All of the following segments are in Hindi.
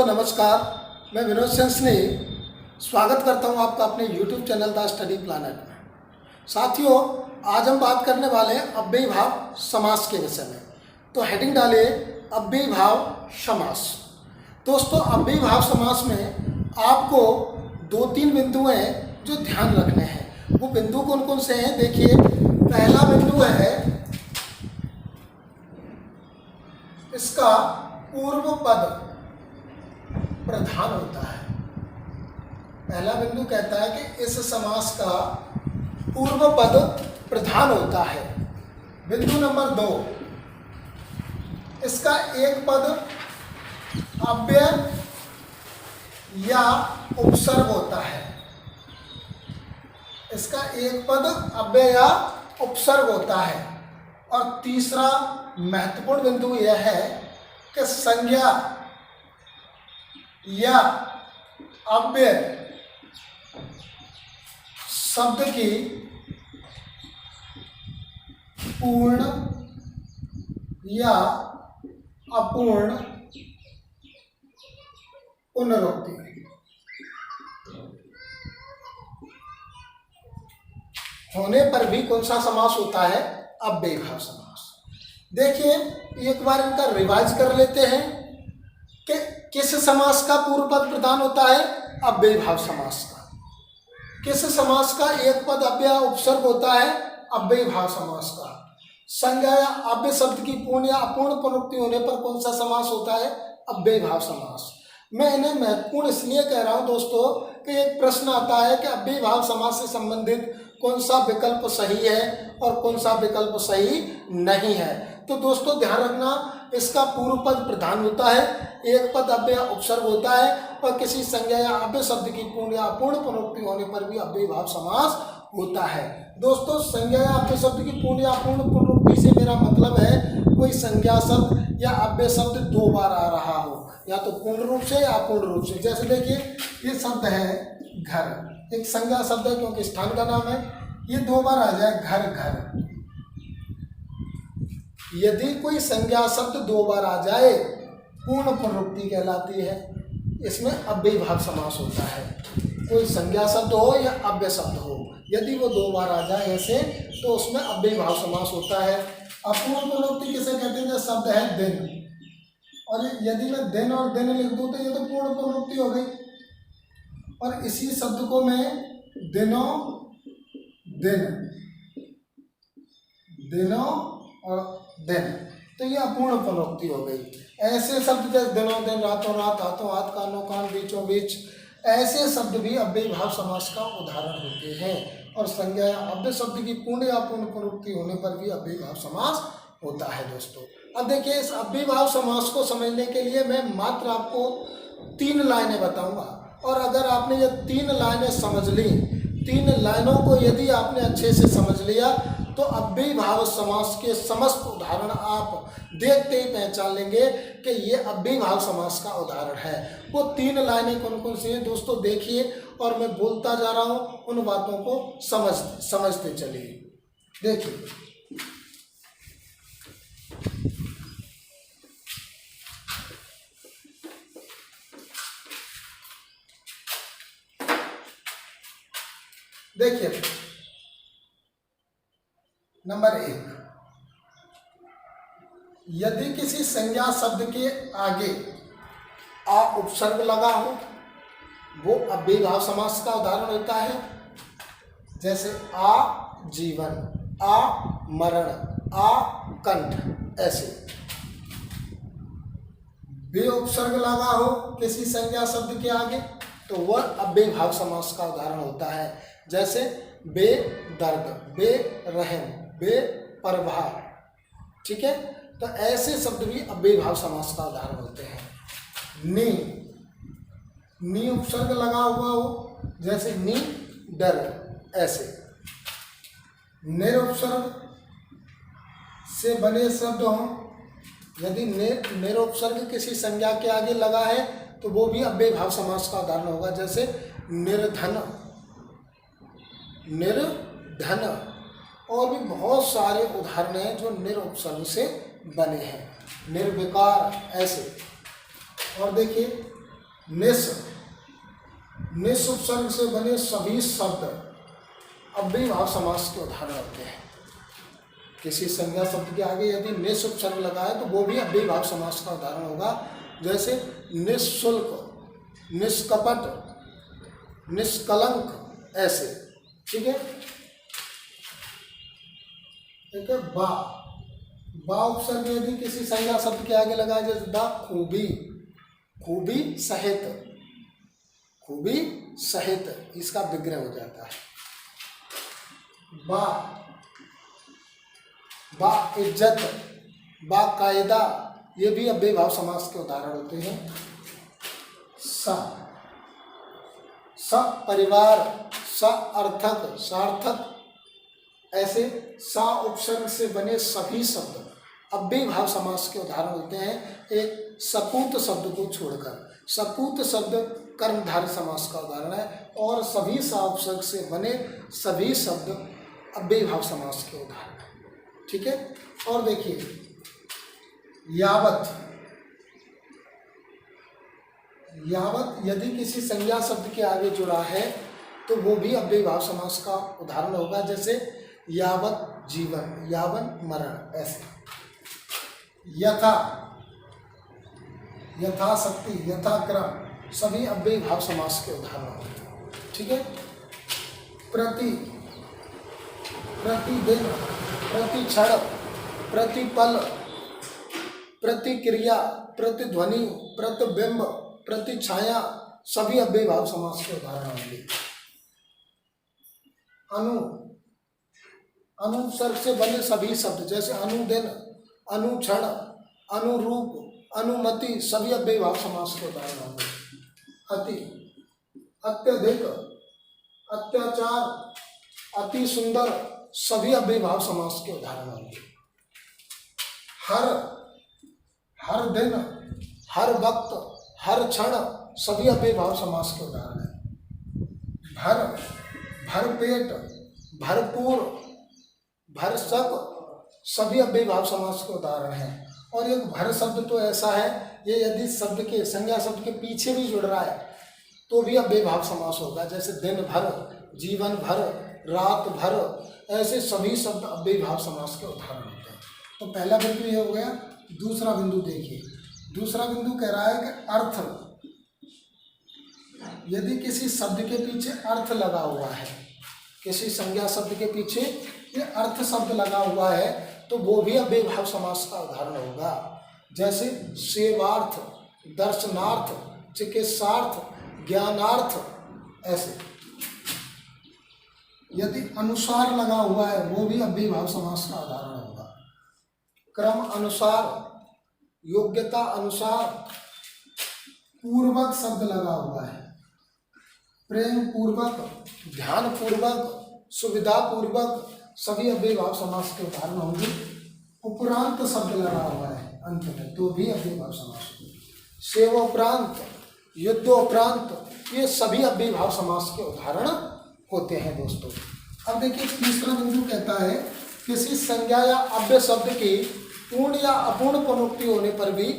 नमस्कार, मैं विनोद सेंसनी स्वागत करता हूं आपका अपने YouTube channel the study planet में। साथियों, आज हम बात करने वाले हैं अव्ययी भाव समास के विषय में। तो हेडिंग डालिए अव्ययी भाव समास। दोस्तों, अव्ययी भाव समास में आपको 2-3 बिंदु हैं जो ध्यान रखने हैं। वो बिंदु कौन कौन से हैं देखिए। पहला बिंदु है इसका पूर्व पद प्रधान होता है। पहला बिंदु कहता है कि इस समास का पूर्व पद प्रधान होता है। बिंदु नंबर 2, इसका एक पद अव्यय या उपसर्ग होता है। इसका एक पद अव्यय या उपसर्ग होता है। और तीसरा महत्वपूर्ण बिंदु यह है कि संज्ञा या अव्यय शब्द की पूर्ण या अपूर्ण पुनरुक्ति होने पर भी कौन सा समास होता है? अव्ययी भाव समास। देखिए, एक बार इनका रिवाइज कर लेते हैं कि किस समास का पूर्व पद प्रधान होता है? अव्ययी भाव समास का। किस समास का एक पद अव्यय उपसर्ग होता है? अव्ययी भाव समास का। संज्ञा या अव्यय शब्द की पूर्ण या अपूर्ण पुनरुक्ति होने पर कौन सा समास होता है? अव्ययी भाव समास। मैं इन्हें महत्वपूर्ण इसलिए कह रहा हूं दोस्तों कि एक प्रश्न आता है कि अव्ययी भाव समास से संबंधित कौन सा विकल्प सही है और कौन सा विकल्प सही नहीं है। तो दोस्तों ध्यान रखना, इसका पूर्व पद प्रधान होता है, एक पद अव्यय उपसर्ग होता है और किसी संज्ञा या अव्यय शब्द की पूर्ण या अपूर्ण पुनरुक्ति होने पर भी अव्ययी भाव समास होता है। दोस्तों, संज्ञा या अव्यय शब्द की पूर्ण या अपूर्ण पुनरुक्ति से मेरा मतलब है कोई संज्ञा शब्द या अव्यय शब्द 2 बार आ रहा हो, या तो पूर्ण रूप से या अपूर्ण रूप से। जैसे देखिए, ये शब्द है घर, एक संज्ञा शब्द है क्योंकि स्थान का नाम है। ये 2 बार आ जाए घर घर। यदि कोई संज्ञा शब्द 2 बार आ जाए, पूर्ण पुनरुक्ति कहलाती है। इसमें अव्ययी भाव समास होता है। कोई संज्ञा शब्द हो या अव्यय शब्द हो, यदि वो 2 बार आ जाए ऐसे, तो उसमें अव्ययी भाव समास होता है। अपूर्ण पुनरुक्ति किसे कहते हैं? शब्द है दिन, और यदि मैं दिन और दिन लिख दूं तो ये तो पूर्ण पुनरुक्ति हो गई। और इसी शब्द को मैं दिनों दिन, दिनों और दिन, तो ये अपूर्ण पुनरुक्ति हो गई। ऐसे शब्द जैसे दिनों दिन, रातों रात, हाथों हाथ, कानों कान, बीचों बीच, ऐसे शब्द भी अव्ययी भाव समास का उदाहरण होते हैं। और संज्ञा या अव्यय शब्द की पूर्ण या अपूर्ण पुनरुक्ति होने पर भी अव्ययी भाव समास होता है। दोस्तों, अब देखिए, इस अव्ययी भाव समास को समझने के लिए मैं मात्र आपको 3 लाइनें बताऊंगा। और अगर आपने ये 3 लाइनें समझ ली, 3 लाइनों को यदि आपने अच्छे से समझ लिया, तो अव्ययी भाव समास के समस्त उदाहरण आप देखते ही पहचान लेंगे कि ये अव्ययी भाव समास का उदाहरण है। वो 3 लाइनें कौन कौन सी हैं दोस्तों देखिए, और मैं बोलता जा रहा हूं, उन बातों को समझते चलिए। देखिए, देखिए, नंबर 1, यदि किसी संज्ञा शब्द के आगे आ उपसर्ग लगा हो, वो अव्ययी भाव समास का उदाहरण होता है। जैसे आ जीवन, आ मरण, आ कंठ, ऐसे। बे उपसर्ग लगा हो किसी संज्ञा शब्द के आगे, तो वह अव्ययी भाव समास का उदाहरण होता है। जैसे बेदर्द, बेरहम, बेपरवाह, ठीक है। तो ऐसे शब्द भी अव्ययी भाव समास का उदाहरण होते हैं। नी उपसर्ग लगा हुआ हो, जैसे नी डर, ऐसे। निर उपसर्ग से बने शब्द हों, यदि निर उपसर्ग किसी संज्ञा के आगे लगा है तो वो भी अव्ययी भाव समास का उदाहरण होगा। जैसे निर्धन, निर्धन, और भी बहुत सारे उदाहरण हैं जो निर उपसर्ग से बने हैं। निर्विकार, ऐसे। और देखिए, निस, निस उपसर्ग से बने सभी शब्द अव्ययी भाव समास के उदाहरण होते हैं। किसी संज्ञा शब्द के आगे यदि निस उपसर्ग लगा है तो वो भी अव्ययी भाव समास का उदाहरण होगा। जैसे निःशुल्क, निष्कपट, निष्कलंक, ऐसे। ठीक है। ठीक है। बा, बा उपसर्ग यदि किसी संज्ञा शब्द के आगे लगा है, जैसे बखूबी, खूबी सहित, खूबी सहित, इसका विग्रह हो जाता है। बा, बा इज्जत, बा कायदा, ये भी अव्ययी भाव समास के उदाहरण होते हैं। स, स परिवार, स अर्थक, सार्थक, ऐसे सा उपसर्ग से बने सभी शब्द अव्ययी भाव समास के उदाहरण होते हैं, एक सपूत शब्द को छोड़कर। सपूत शब्द कर्मधारय समास का उदाहरण है और सभी सा उपसर्ग से बने सभी शब्द अव्ययी भाव समास के उदाहरण है। ठीक है। और देखिए यावत, यावत यदि किसी संज्ञा शब्द के आगे जुड़ा है तो वो भी अव्ययी भाव समास का उदाहरण होगा। जैसे यावत जीवन, यावन मरण, ऐसे। यथा, यथाशक्ति, यथाक्रम, सभी अव्ययी भाव समास के उदाहरण होंगे। ठीक है। प्रति, प्रतिदिन, प्रतिक्षण, प्रतिपल, प्रतिक्रिया, प्रतिध्वनि, प्रतिबिंब, प्रतिछाया, सभी अव्ययी भाव समास के उदाहरण होंगे। अनु, अनुपसर्ग से बने सभी शब्द, जैसे अनुदिन, अनुक्षण, अनुरूप, अनुमति, सभी अव्ययी भाव समास के उदाहरण होंगे। अति, अत्यधिक, अत्याचार, अति सुंदर, सभी अव्ययी भाव समास के उदाहरण होंगे। हर, हर दिन, हर वक्त, हर क्षण, सभी अव्ययी भाव समास के उदाहरण हैं। भर, भरपेट, भरपूर, भरसक, सभी अव्ययी भाव समास के उदाहरण हैं। और एक भर शब्द तो ऐसा है, ये यदि शब्द के संज्ञा शब्द के पीछे भी जुड़ रहा है तो भी अव्ययी भाव समास होगा। जैसे दिन भर, जीवन भर, रात भर, ऐसे सभी शब्द अव्ययी भाव समास के उदाहरण होते हैं। तो पहला बिंदु ये हो गया। दूसरा बिंदु देखिए, दूसरा बिंदु कह रहा है कि अर्थ, यदि किसी शब्द के पीछे अर्थ लगा हुआ है, किसी संज्ञा शब्द के पीछे ये अर्थ शब्द लगा हुआ है तो वो भी अव्ययी भाव समास का उदाहरण होगा। जैसे सेवार्थ, दर्शनार्थ, चिकित्सार्थ, ज्ञानार्थ, ऐसे। यदि अनुसार लगा हुआ है वो भी अव्ययी भाव समास का उदाहरण होगा। क्रम अनुसार, योग्यता अनुसार, पूर्वक शब्द लगा हुआ है, प्रेम पूर्वक, ध्यान पूर्वक, सुविधा पूर्वक, सभी अव्ययी भाव समास के उदाहरण होंगे। उपरांत शब्द लगा हुआ है अंत में तो भी अव्ययी भाव समास होंगे। सेवोपरांत, युद्धोपरांत, ये सभी अव्ययी भाव समास के उदाहरण होते हैं दोस्तों। अब देखिए तीसरा बिंदु कहता है किसी संज्ञा या अव्यय शब्द की पूर्ण या अपूर्ण पुनरुक्ति होने पर भी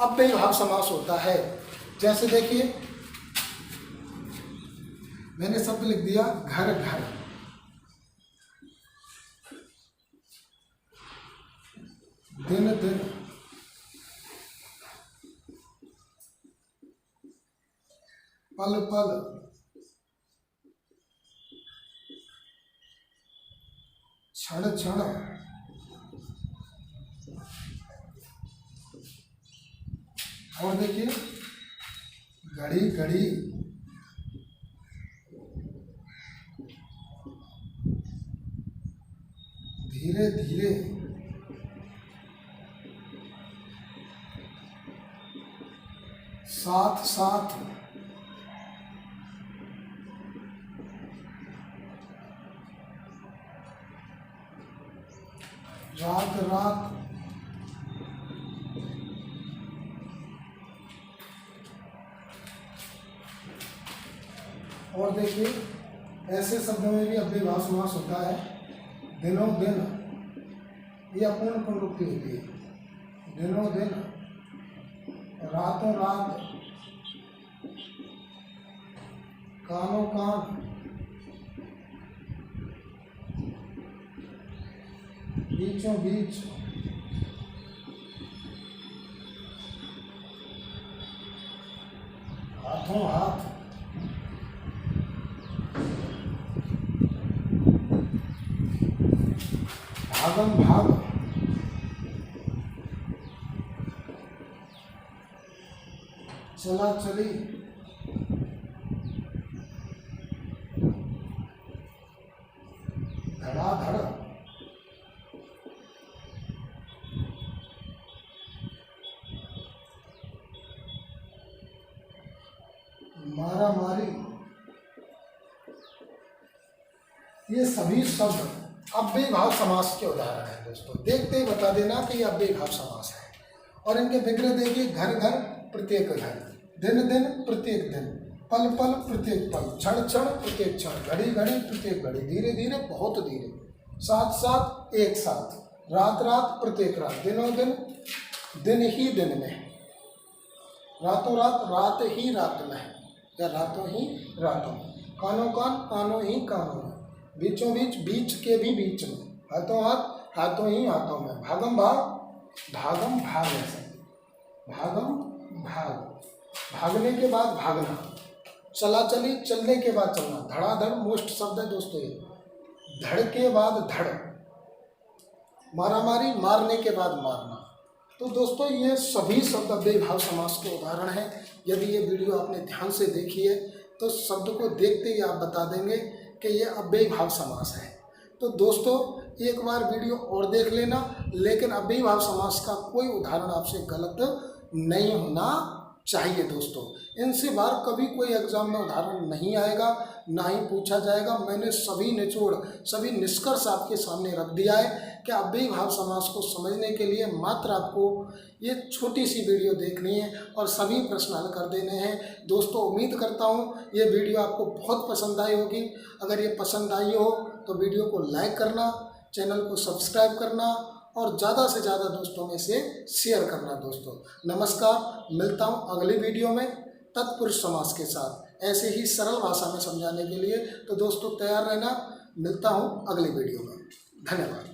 अव्ययी भाव समास होता है। जैसे देखिए मैंने शब्द लिख दिया घर, घर, दिन, दिन, पल, पल, क्षण, क्षण, और देखिए घड़ी, घड़ी, धीरे, धीरे, साथ, साथ, रात, रात, और देखिए ऐसे शब्दों में भी अव्ययी भाव समास होता है। दिनों दिन, ये अपूर्ण पुनरुक्ति होती है। दिनों दिन, रातों रात, कानो कान, बीचों बीच, हाथों हाथ, भागम भाग, चला चली, धड़ाधड़, मारा मारी। ये सभी शब्द अव्ययीभाव समास के उदाहरण हैं दोस्तों। देखते ही बता देना कि ये अव्ययीभाव समास है। और इनके विग्रह देखिए, घर घर प्रत्येक घर, दिन दिन प्रत्येक दिन, पल पल प्रत्येक पल, क्षण क्षण प्रत्येक क्षण, घड़ी घड़ी प्रत्येक घड़ी, धीरे धीरे बहुत धीरे, साथ साथ एक साथ, रात रात प्रत्येक रात, दिनों दिन, दिन ही दिन में, रातों रात, रात ही रात में, या रातों ही रातों में, कानों कान, कानों ही कानों में, बीचों बीच, बीच के भी बीच में, हाथों हाथ, हाथों ही हाथों में, भागम भाग, भागम भाग, ऐसे भागम भाग, भागने के बाद भागना, चला चली, चलने के बाद चलना, धड़ाधड़ मोस्ट शब्द है दोस्तों ये, धड़ के बाद धड़, मारामारी, मारने के बाद मारना। तो दोस्तों ये सभी शब्द अव्ययीभाव समास के उदाहरण हैं। यदि ये वीडियो आपने ध्यान से देखी है तो शब्द को देखते ही आप बता देंगे कि ये अव्ययीभाव समास है। तो दोस्तों एक बार वीडियो और देख लेना, लेकिन अव्ययीभाव समास का कोई उदाहरण आपसे गलत नहीं होना चाहिए दोस्तों। इनसे बाहर कभी कोई एग्जाम में उदाहरण नहीं आएगा, ना ही पूछा जाएगा। मैंने सभी निचोड़, सभी निष्कर्ष आपके सामने रख दिया है कि अव्ययीभाव समास को समझने के लिए मात्र आपको ये छोटी सी वीडियो देखनी है और सभी प्रश्न हल कर देने हैं। दोस्तों उम्मीद करता हूँ ये वीडियो आपको बहुत पसंद आई होगी। अगर ये पसंद आई हो तो वीडियो को लाइक करना, चैनल को सब्सक्राइब करना और ज़्यादा से ज़्यादा दोस्तों में से शेयर करना दोस्तों। नमस्कार, मिलता हूँ अगली वीडियो में तत्पुरुष समास के साथ, ऐसे ही सरल भाषा में समझाने के लिए। तो दोस्तों तैयार रहना, मिलता हूँ अगली वीडियो में। धन्यवाद।